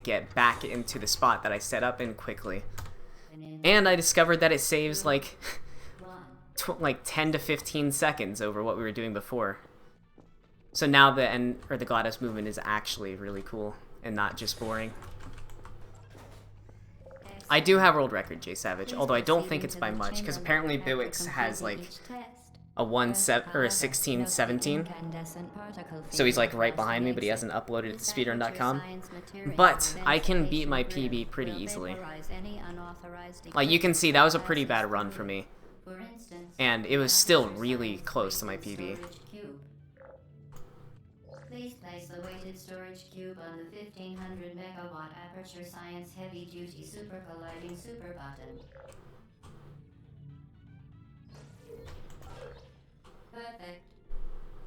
get back into the spot that I set up in quickly. And I discovered that it saves like 10 to 15 seconds over what we were doing before. So now the GLaDOS movement is actually really cool and not just boring. I do have world record, J Savage, although I don't think it's by much, because apparently Biwix has like a 1617, so he's like right behind me, but he hasn't uploaded it to speedrun.com. But I can beat my PB pretty easily. Like you can see, that was a pretty bad run for me, and it was still really close to my PB. Please place the weighted storage cube on the 1500 megawatt Aperture Science Heavy Duty Super Colliding Super Button. Perfect.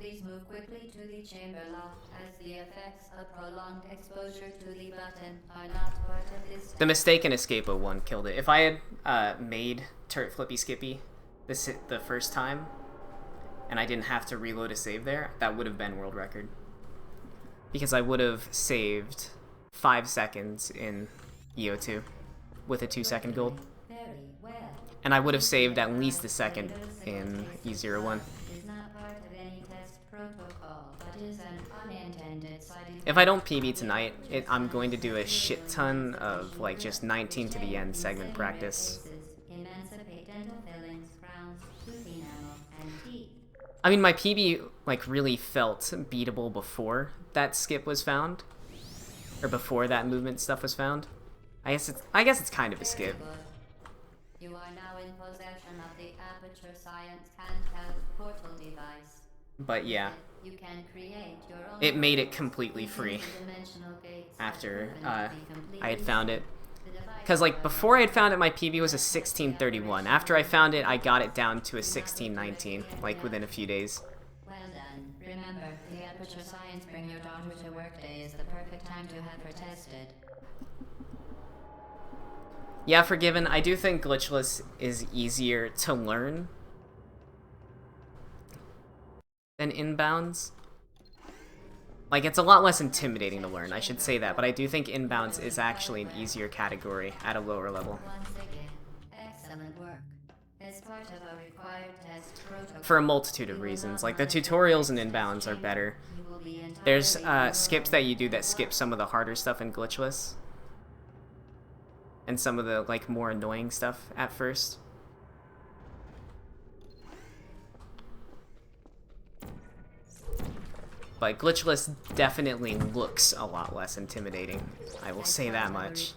Please move quickly to the chamber lock, as the effects of prolonged exposure to the button are not part of this step. The mistaken escape 01 killed it. If I had made Turret Flippy Skippy the first time, and I didn't have to reload a save there, that would have been world record. Because I would have saved 5 seconds in EO2 with a 2-second gold. And I would have saved at least a second in E01. If I don't PB tonight, I'm going to do a shit ton of like just 19 to the end segment practice. I mean, my PB like really felt beatable before that skip was found, or before that movement stuff was found. I guess it's kind of a skip. You are now in possession of the Aperture Science handheld portal device. But yeah, you can create your own. It made it completely free after I had found it. Because like before I had found it, my PB was a 1631. After I found it, I got it down to a 1619, like within a few days. Well done. Remember, the Aperture Science Bring Your Daughter to Work Day is the perfect time to have her tested. Yeah, Forgiven, I do think Glitchless is easier to learn than Inbounds. Like, it's a lot less intimidating to learn, I should say that, but I do think Inbounds is actually an easier category at a lower level. Once again, excellent work. As part of a required test protocol, For a multitude of reasons. Like, the tutorials in Inbounds are better. There's skips that you do that skip some of the harder stuff in Glitchless. And some of the, like, more annoying stuff at first. But Glitchless definitely looks a lot less intimidating. I will say that much.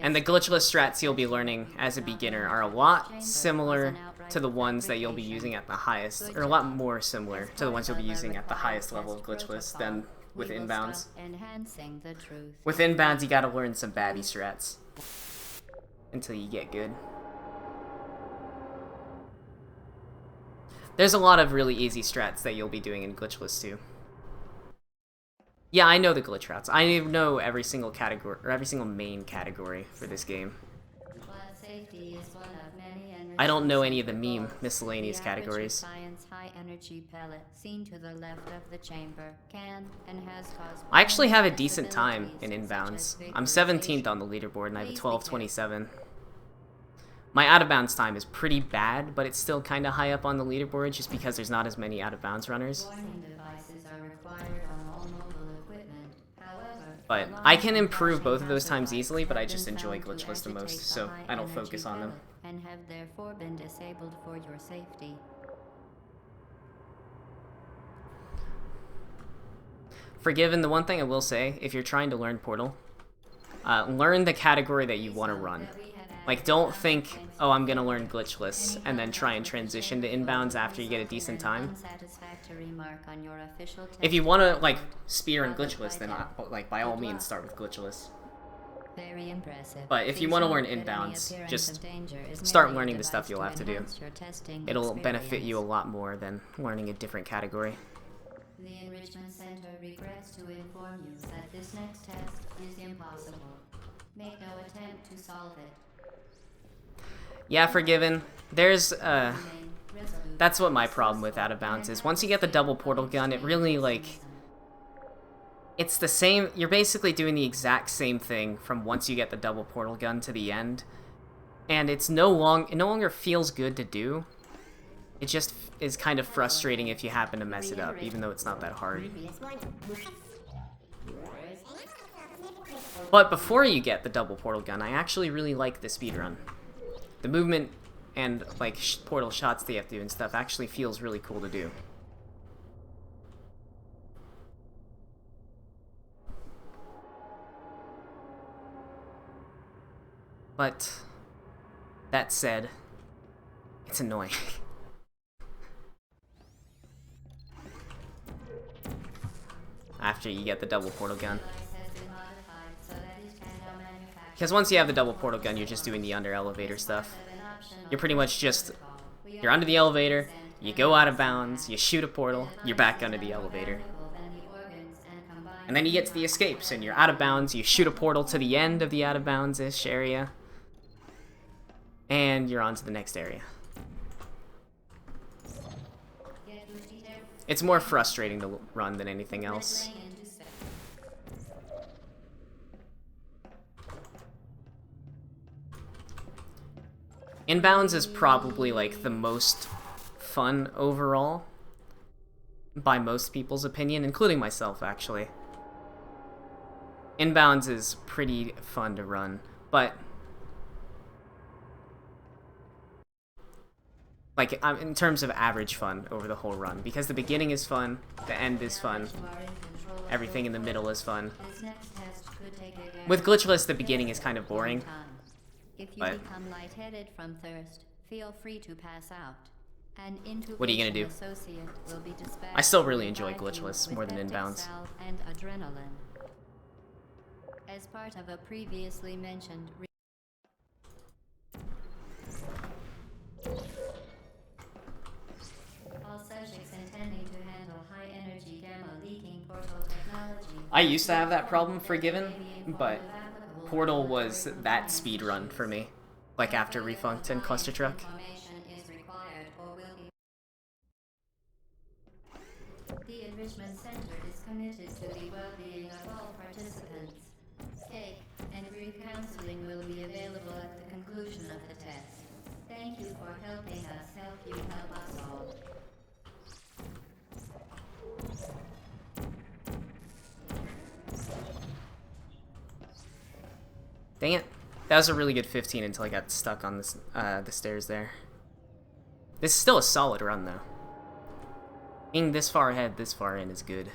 And the Glitchless strats you'll be learning as a beginner are a lot similar to the ones that you'll be using at the highest, or a lot more similar to the ones you'll be using at the highest level of Glitchless than with Inbounds. With Inbounds, you gotta learn some babby strats until you get good. There's a lot of really easy strats that you'll be doing in Glitchless too. Yeah, I know the glitch routes. I know every single category, or every single main category for this game. I don't know any of the meme miscellaneous categories. I actually have a decent time in Inbounds. I'm 17th on the leaderboard and I have a 12:27. My out-of-bounds time is pretty bad, but it's still kind of high up on the leaderboard just because there's not as many out-of-bounds runners. But I can improve both of those times easily, but I just enjoy Glitchless the most, so I don't focus on them. And have therefore been disabled for your safety. Forgiven, the one thing I will say, if you're trying to learn Portal, learn the category that you want to run. Like, don't think, oh, I'm gonna learn Glitchless, and then try and transition to Inbounds after you get a decent time. If you want to, like, speedrun Glitchless, then, like, by all means, start with Glitchless. Very impressive. But if you want to learn Inbounds, just start learning the stuff you'll have to do. It'll benefit you a lot more than learning a different category. The Enrichment Center regrets to inform you that this next test is impossible. Make no attempt to solve it. Yeah, Forgiven. There's, that's what my problem with Out of Bounds is. Once you get the double portal gun, it really, like, It's the same. You're basically doing the exact same thing from once you get the double portal gun to the end, and it no longer feels good to do. It just is kind of frustrating if you happen to mess it up, even though it's not that hard. But before you get the double portal gun, I actually really like the speedrun. The movement and like portal shots they have to do and stuff actually feels really cool to do. But that said, it's annoying. After you get the double portal gun. Because once you have the double portal gun, you're just doing the under elevator stuff. You're pretty much just, you're under the elevator, you go out of bounds, you shoot a portal, you're back under the elevator. And then you get to the escapes, and you're out of bounds, you shoot a portal to the end of the out of bounds-ish area, and you're on to the next area. It's more frustrating to run than anything else. Inbounds is probably like the most fun overall, by most people's opinion, including myself actually. Inbounds is pretty fun to run, but like in terms of average fun over the whole run, because the beginning is fun, the end is fun, everything in the middle is fun. With Glitchless, the beginning is kind of boring. If you become lightheaded from thirst, feel free to pass out. What are you gonna do? I still really enjoy Glitchless more than Inbounds. And adrenaline. As part of a previously mentioned all subjects intending to handle high-energy gamma leaking portal technology. I used to have that problem for Given, but Portal was that speedrun for me, like after Refunked and Cluster Truck. The Enrichment Center is committed to the well-being of all participants. Stay, and re-counseling will be available at the conclusion of the test. Thank you for helping us help you help us all. Dang it. That was a really good 15 until I got stuck on this, the stairs there. This is still a solid run, though. Being this far ahead, this far in is good.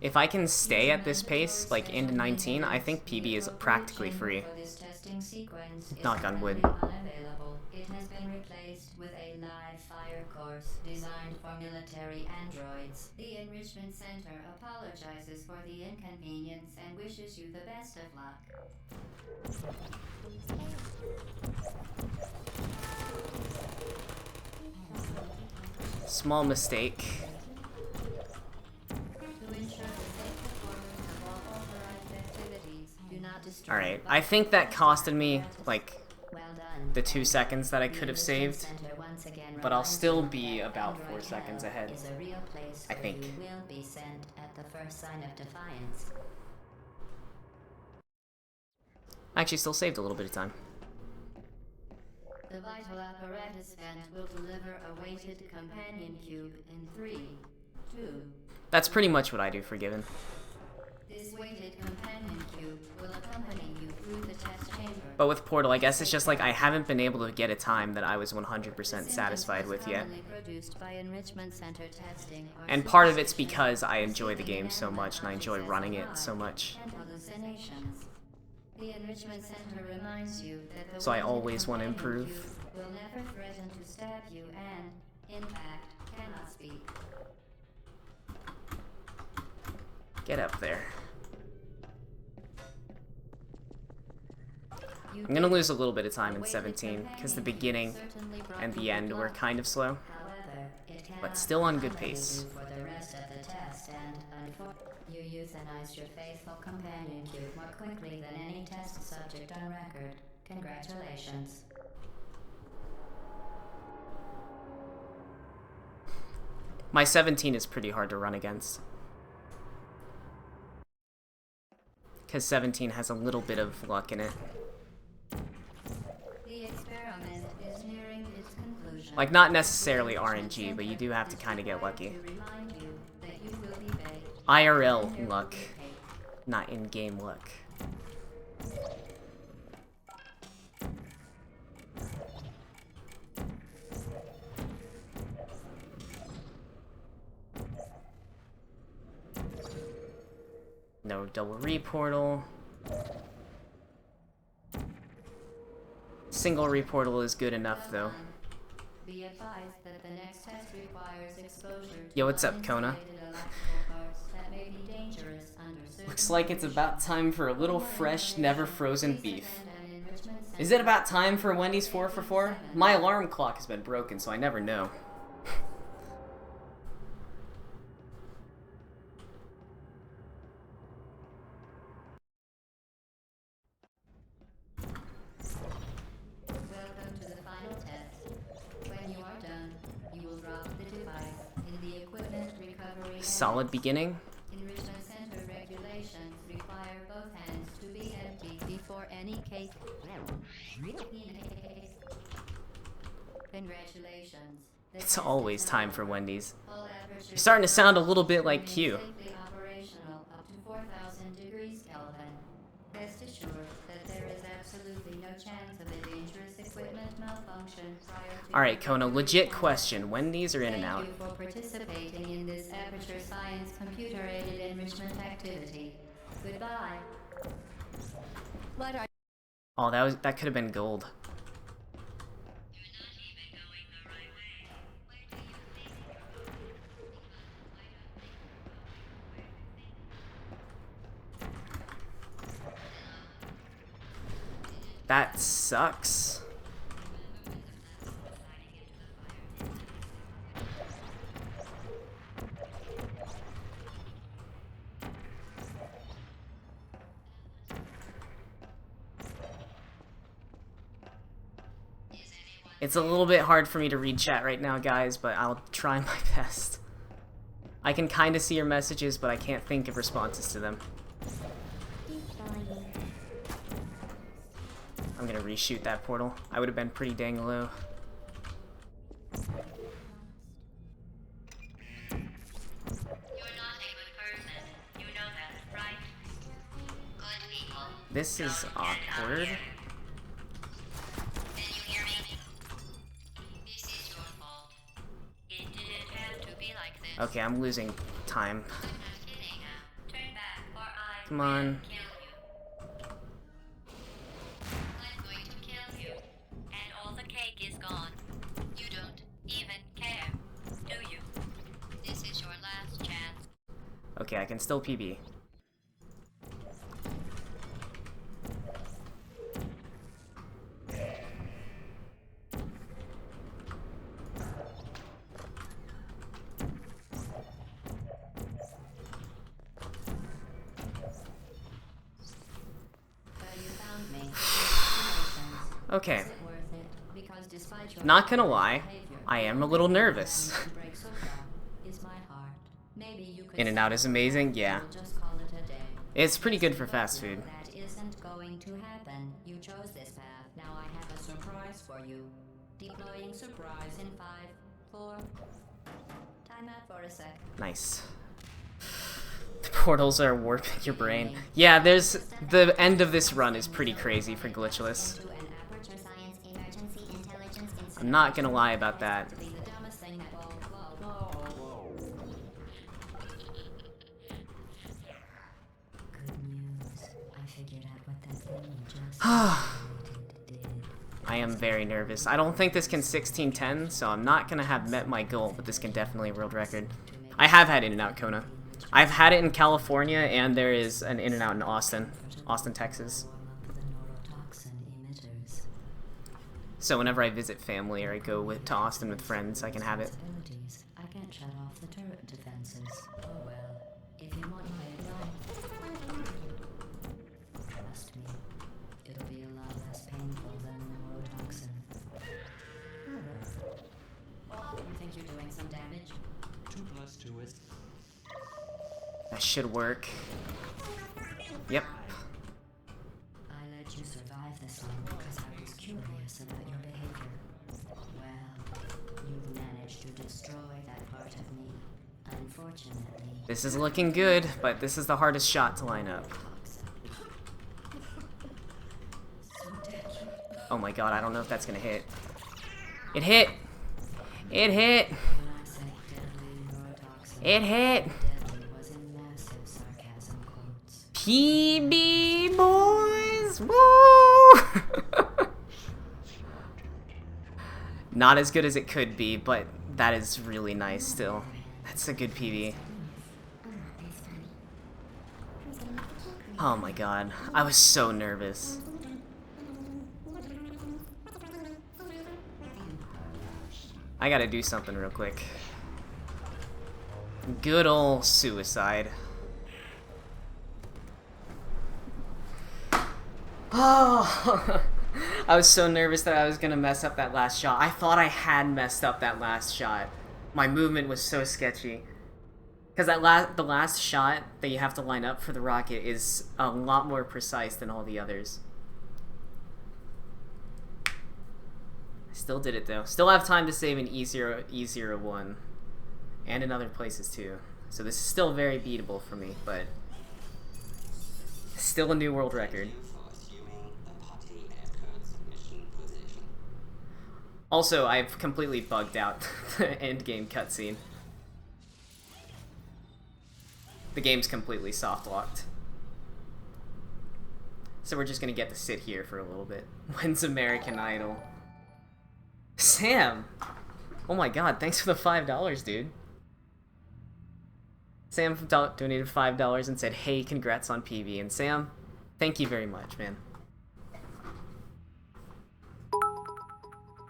If I can stay at this pace, like into 19, I think PB is practically free. Knock on wood. It has been replaced with a live fire course designed for military androids. The Enrichment Center apologizes for the inconvenience and wishes you the best of luck. Small mistake. Alright, I think that costed me, like, the 2 seconds that I could have saved, but I'll still be about 4 seconds ahead, I think. I actually still saved a little bit of time. The vital apparatus vent will deliver a weighted companion cube in 3, 2. That's pretty much what I do for Given. This weighted companion cube will accompany you through the test chamber. But with Portal, I guess it's just like I haven't been able to get a time that I was 100% satisfied with yet. And part of it's because I enjoy the game so much and I enjoy running it so much. The Enrichment Center reminds you that the so I always want to improve. Will never threaten to stab you and, in fact, cannot speak. Get up there. I'm gonna lose a little bit of time in 17, because the beginning and the end were kind of slow, but still on good pace. You euthanized your faithful companion cube more quickly than any test subject on record. Congratulations. My 17 is pretty hard to run against. Because 17 has a little bit of luck in it. The experiment is nearing its conclusion. Like, not necessarily RNG, but you do have to kind of get lucky. IRL luck, not in-game luck. No double reportal. Single reportal is good enough, though. Be advised that the next test requires exposure to Yo, what's up, Kona? that may be dangerous under certain Looks like it's about time for a little fresh, never frozen beef. Is it about time for Wendy's 4 for 4? My alarm clock has been broken, so I never know. Welcome to the final test. When you are done, you will drop the device in the equipment recovery. Solid beginning. Enrichment Center regulations require both hands to be empty before any cake. Congratulations. It's always time for Wendy's. You're starting to sound a little bit like Q. Safely operational up to 4,000 degrees Kelvin. Rest assured that there is absolutely no chance of a dangerous equipment malfunction prior to... Alright, Kona, legit question. Wendy's or In-N-Out? Thank you for participating in this Aperture Science computer-aided enrichment activity. Goodbye. What are... Oh, that could have been gold. That sucks. It's a little bit hard for me to read chat right now, guys, but I'll try my best. I can kind of see your messages, but I can't think of responses to them. I'm gonna reshoot that portal. I would have been pretty dang low. You're not a good person. You know that, right? Good people. This is awkward. Can you hear me? This is your fault. It didn't have to be like this. Okay, I'm losing time. I'm not kidding now. Turn back or I Come on. will kill you. I'm going to kill you. And all the cake is gone. You don't even care, do you? This is your last chance. Okay, I can still PB. Okay. Not gonna lie, I am a little nervous. In-N-Out is amazing, yeah. It's pretty good for fast food. That isn't going to happen. You chose this path. Now I have a surprise for you. Deploying surprise in 5, 4. Time out for a sec. Nice. The portals are warping your brain. Yeah, there's... The end of this run is pretty crazy for Glitchless. I'm not gonna lie about that. I am very nervous. I don't think this can 1610, so I'm not gonna have met my goal, but this can definitely world record. I have had In-N-Out, Kona. I've had it in California, and there is an In-N-Out in Austin, Texas. So whenever I visit family or I go to Austin with friends, I can have it. I can't shut off the turret defenses. Oh well, if you want my advice, trust me, it'll be a lot less painful than neurotoxin. You think you're doing some damage? That should work. Yep. I let you survive this long because I was curious about your behavior. Well, you've managed to destroy that part of me. Unfortunately. This is looking good, but this is the hardest shot to line up. Oh my god, I don't know if that's gonna hit. It hit! It hit! It hit! PB boys! Woo! Not as good as it could be, but that is really nice still. That's a good PB. Oh my god, I was so nervous. I gotta do something real quick. Good ol' suicide. Oh, I was so nervous that I was gonna mess up that last shot. I thought I had messed up that last shot. My movement was so sketchy. Because the last shot that you have to line up for the rocket is a lot more precise than all the others. I still did it though. Still have time to save an E0, E01. And in other places too. So this is still very beatable for me, but still a new world record. Also, I've completely bugged out the endgame cutscene. The game's completely soft-locked. So we're just gonna get to sit here for a little bit. When's American Idol? Sam! Oh my god, thanks for the $5, dude. Sam donated $5 and said, hey, congrats on PB. And Sam, thank you very much, man.